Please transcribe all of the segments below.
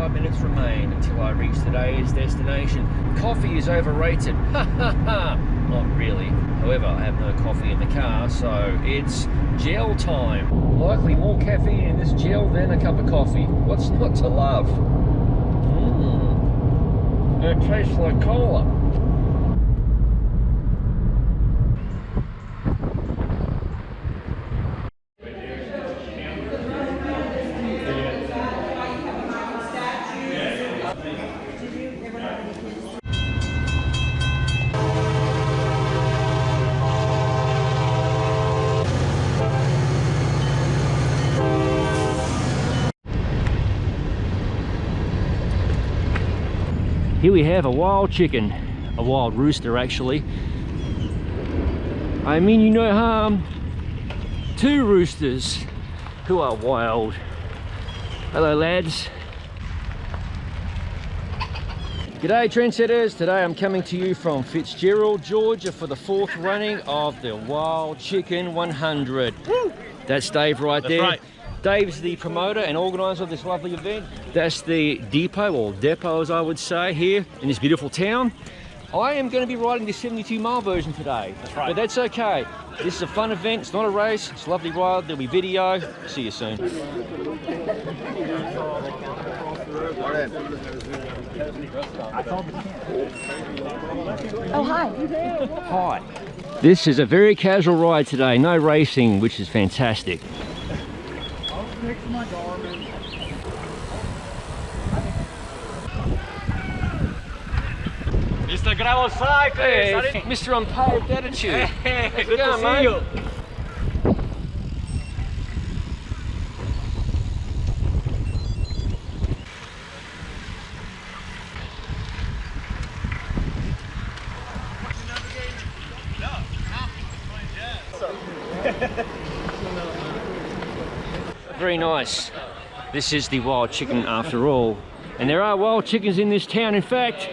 45 minutes remain until I reach today's destination. Coffee is overrated. Ha ha ha! Not really. However, I have no coffee in the car, so it's gel time. Likely more caffeine in this gel than a cup of coffee. What's not to love? It tastes like cola. Here we have a wild chicken, a wild rooster actually. I mean you no harm, two roosters who are wild. Hello lads. G'day trendsetters, today I'm coming to you from Fitzgerald, Georgia for the 4th running of the Wild Chicken 100. Woo! That's Dave right there. Right. Dave's the promoter and organiser of this lovely event. That's the depot, or depot as I would say, here in this beautiful town. I am going to be riding the 72-mile version today. That's right. But that's okay. This is a fun event, it's not a race, it's a lovely ride, there'll be video. See you soon. Oh, hi. Hi. This is a very casual ride today, no racing, which is fantastic. Mr. Gravel Cyclist! Hey, Mr. Unpaved Attitude. Hey, how's good it going, to see mate? you. Very nice. This is the wild chicken after all. And there are wild chickens in this town. In fact,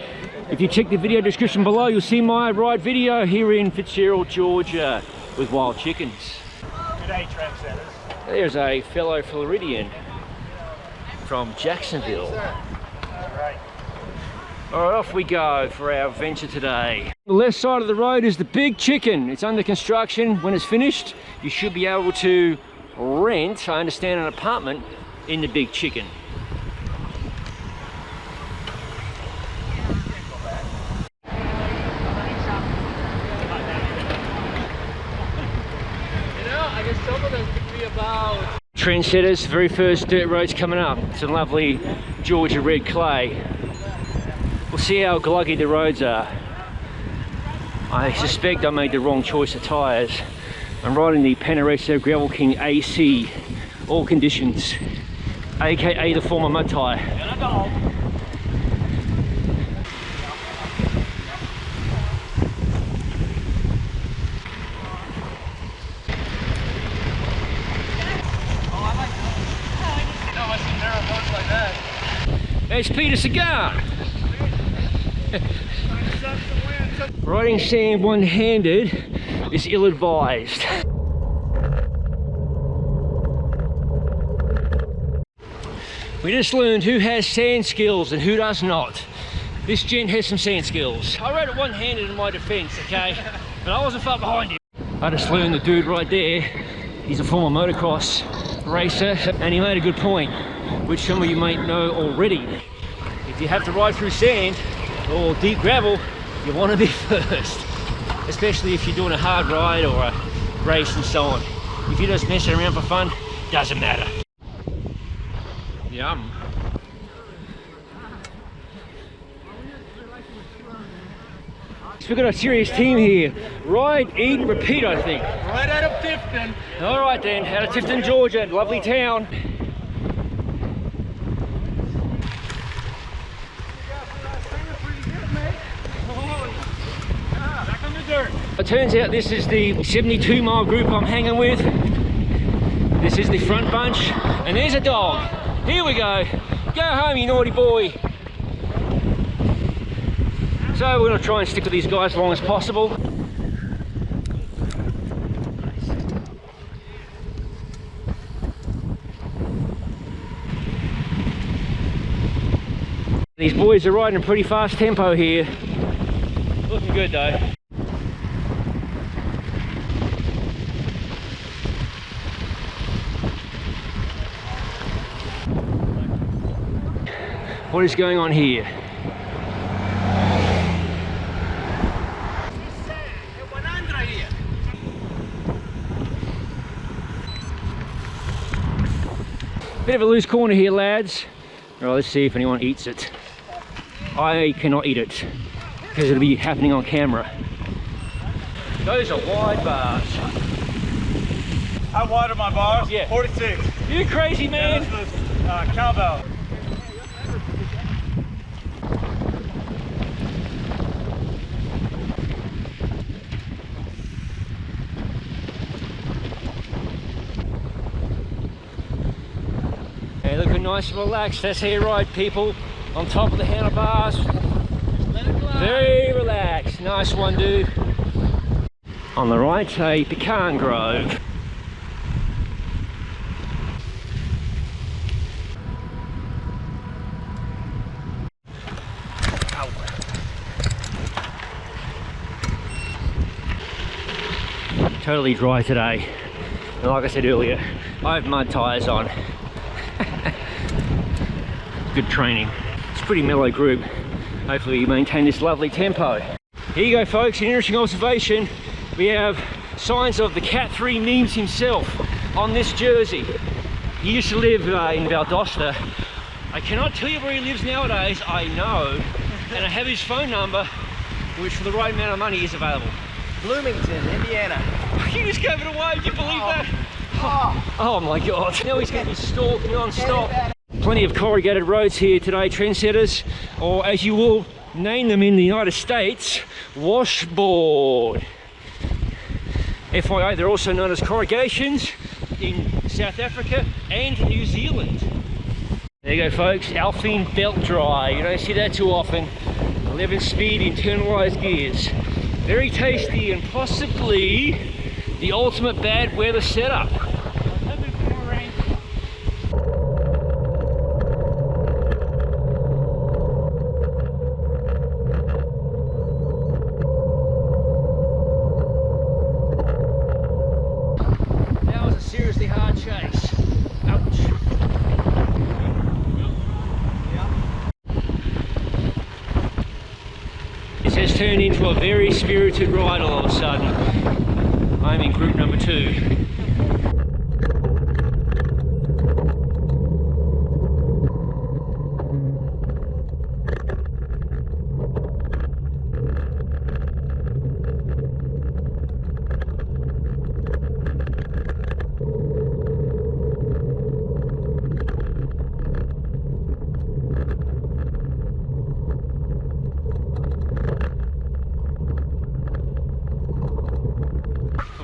if you check the video description below, you'll see my ride video here in Fitzgerald, Georgia with wild chickens. G'day trendsetters. There's a fellow Floridian from Jacksonville. Right. All right, off we go for our adventure today. The left side of the road is the Big Chicken. It's under construction. When it's finished, you should be able to rent, I understand, an apartment in the Big Chicken. Trendsetters, very first dirt road's coming up. It's a lovely Georgia red clay. We'll see how gluggy the roads are. I suspect I made the wrong choice of tyres. I'm riding the Confederacy Gravel King AC, all conditions, aka the former mud tyre. There's Fitzergald. Riding sand one-handed is ill-advised. We just learned who has sand skills and who does not. This gent has some sand skills. I rode it one-handed in my defence, okay? But I wasn't far behind him. I just learned the dude right there, he's a former motocross racer, and he made a good point, which some of you might know already. If you have to ride through sand or deep gravel, you want to be first, especially if you're doing a hard ride or a race and so on. If you're just messing around for fun, doesn't matter. Yum. We've got a serious team here. Ride, eat, and repeat, I think. Right out of Tifton. All right then, out of Tifton, Georgia, lovely town. It turns out this is the 72-mile group I'm hanging with. This is the front bunch, and there's a dog. Here we go. Go home, you naughty boy. So we're going to try and stick with these guys as long as possible. These boys are riding a pretty fast tempo here. Looking good though. What is going on here? Bit of a loose corner here, lads. All right, let's see if anyone eats it. I cannot eat it because it'll be happening on camera. Those are wide bars. How wide are my bars? Yeah. 46. You crazy man? Yeah, that's the cowbell. Hey, looking nice and relaxed. That's how you ride, people. On top of the handlebars. Very relaxed. Nice one, dude. On the right, a pecan grove. Ow. Totally dry today. And like I said earlier, I have mud tyres on. Good training. It's a pretty mellow group. Hopefully you maintain this lovely tempo. Here you go, folks, an interesting observation. We have signs of the Cat 3 memes himself on this jersey. He used to live in Valdosta. I cannot tell you where he lives nowadays, I know. And I have his phone number, which for the right amount of money is available. Bloomington, Indiana. You just gave it away, do you believe that? Oh my God, now he's going to be stalked non-stop. Plenty of corrugated roads here today, trendsetters, or as you will name them in the United States, washboard. FYI, they're also known as corrugations in South Africa and New Zealand. There you go, folks, Alpine belt dry. You don't see that too often. 11-speed internalized gears. Very tasty and possibly the ultimate bad weather setup. Seriously hard chase. Ouch. This has turned into a very spirited ride all of a sudden. I'm in group number 2.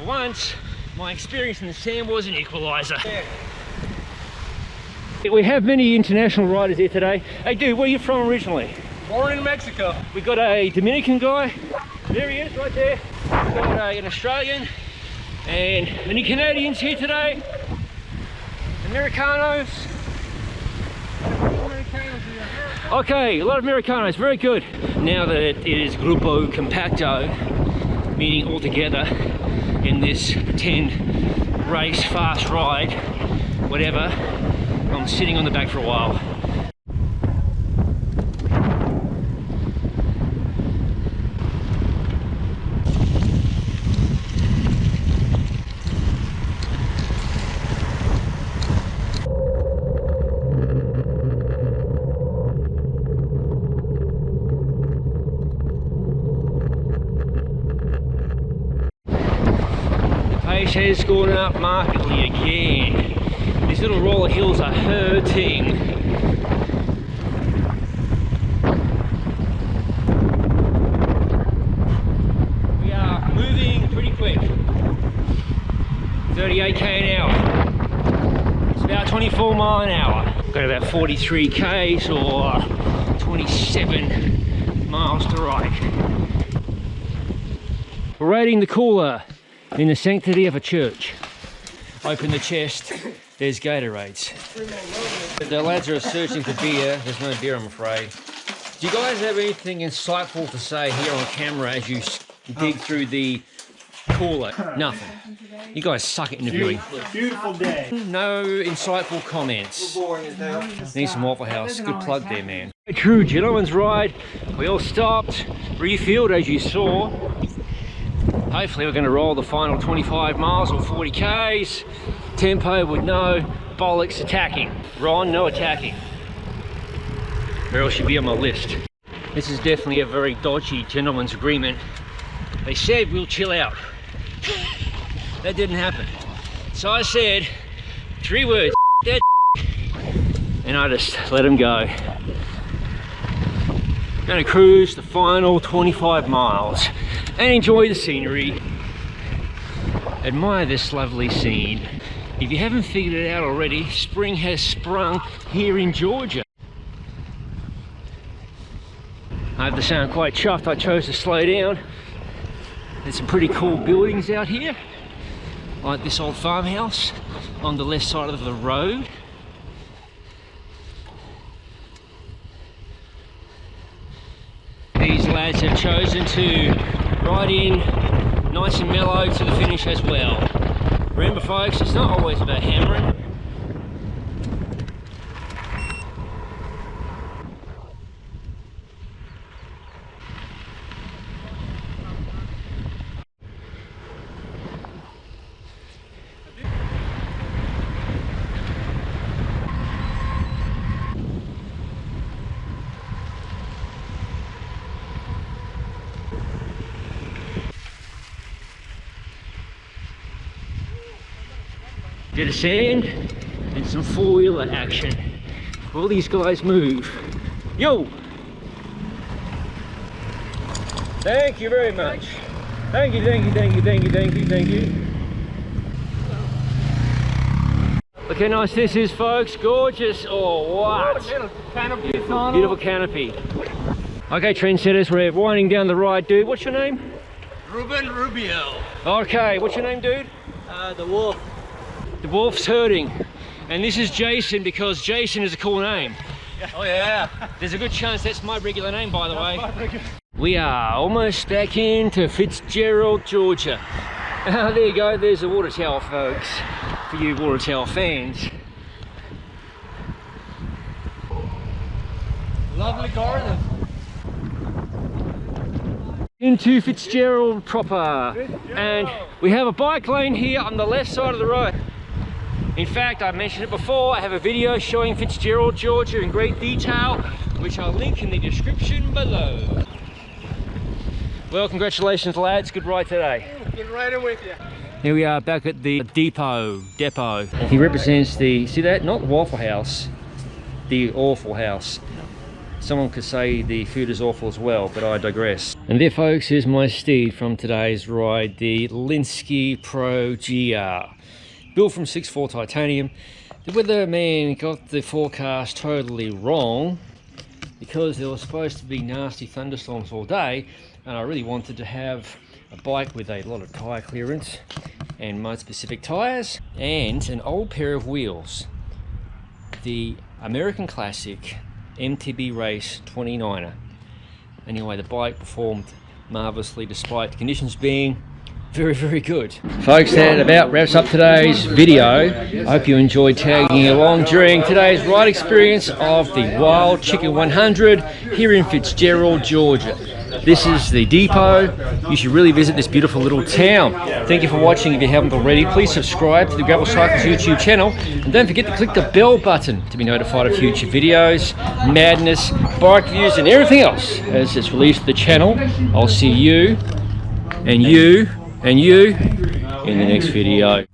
Once, my experience in the sand was an equaliser. We have many international riders here today. Hey dude, where are you from originally? Born in Mexico. We got a Dominican guy. There he is, right there. We got an Australian and many Canadians here today. Americanos. Okay, a lot of Americanos, very good. Now that it is Grupo Compacto, meaning all together in this 10 race fast ride, whatever, I'm sitting on the back for a while. Pace has gone up markedly again. These little roller hills are hurting. We are moving pretty quick. 38k an hour. It's about 24 mile an hour. Got about 43 k's or 27 miles to ride. We're raiding the cooler in the sanctity of a church. Open the chest, there's Gatorades. The lads are searching for beer. There's no beer, I'm afraid. Do you guys have anything insightful to say here on camera as you dig through the cooler? Nothing. You guys suck at interviewing. Beautiful day. No insightful comments. Boring as hell. Need some Waffle House. Good plug there, man. A true gentleman's ride. We all stopped, refueled as you saw. Hopefully we're going to roll the final 25 miles or 40 Ks. Tempo with no bollocks attacking. Ron, no attacking. Or else you'd be on my list. This is definitely a very dodgy gentleman's agreement. They said we'll chill out. That didn't happen. So I said 3 words, that, and I just let him go. Gonna cruise the final 25 miles and enjoy the scenery. Admire this lovely scene. If you haven't figured it out already, spring has sprung here in Georgia. I have to sound quite chuffed I chose to slow down. There's some pretty cool buildings out here, like this old farmhouse on the left side of the road. These lads have chosen to ride in nice and mellow to the finish as well. Remember folks, it's not always about hammering. Bit of sand and some four-wheeler action. All these guys move. Yo! Thank you very much. Thank you, thank you, thank you, thank you, thank you, thank you. Look how nice this is, folks. Gorgeous. Oh, what? Beautiful canopy. Okay, trendsetters, we're winding down the ride, dude. What's your name? Ruben Rubio. Okay, what's your name, dude? The wolf. The wolf's herding. And this is Jason because Jason is a cool name. Oh yeah. There's a good chance that's my regular name, by the way. We are almost back into Fitzgerald, Georgia. There you go, there's the water tower, folks, for you water tower fans. Lovely garden. Into Fitzgerald proper. And we have a bike lane here on the left side of the road. In fact, I mentioned it before, I have a video showing Fitzgerald, Georgia in great detail, which I'll link in the description below. Well, congratulations lads, good ride today. Good riding with you. Here we are back at the depot. He represents the, see that? Not the Waffle House, the Awful House. Someone could say the food is awful as well, but I digress. And there folks is my steed from today's ride, the Linsky Pro GR. Built from 6.4 titanium. The weatherman got the forecast totally wrong because there was supposed to be nasty thunderstorms all day, and I really wanted to have a bike with a lot of tyre clearance and mode specific tyres and an old pair of wheels. The American Classic MTB Race 29er. Anyway, the bike performed marvellously despite the conditions being very, very good. Folks, that about wraps up today's video. I hope you enjoyed tagging along during today's ride experience of the Wild Chicken 100 here in Fitzgerald, Georgia. This is the depot. You should really visit this beautiful little town. Thank you for watching. If you haven't already, please subscribe to the Gravel Cyclist YouTube channel. And don't forget to click the bell button to be notified of future videos, madness, bike reviews, and everything else as it's released to the channel. I'll see you and you and you in the next video.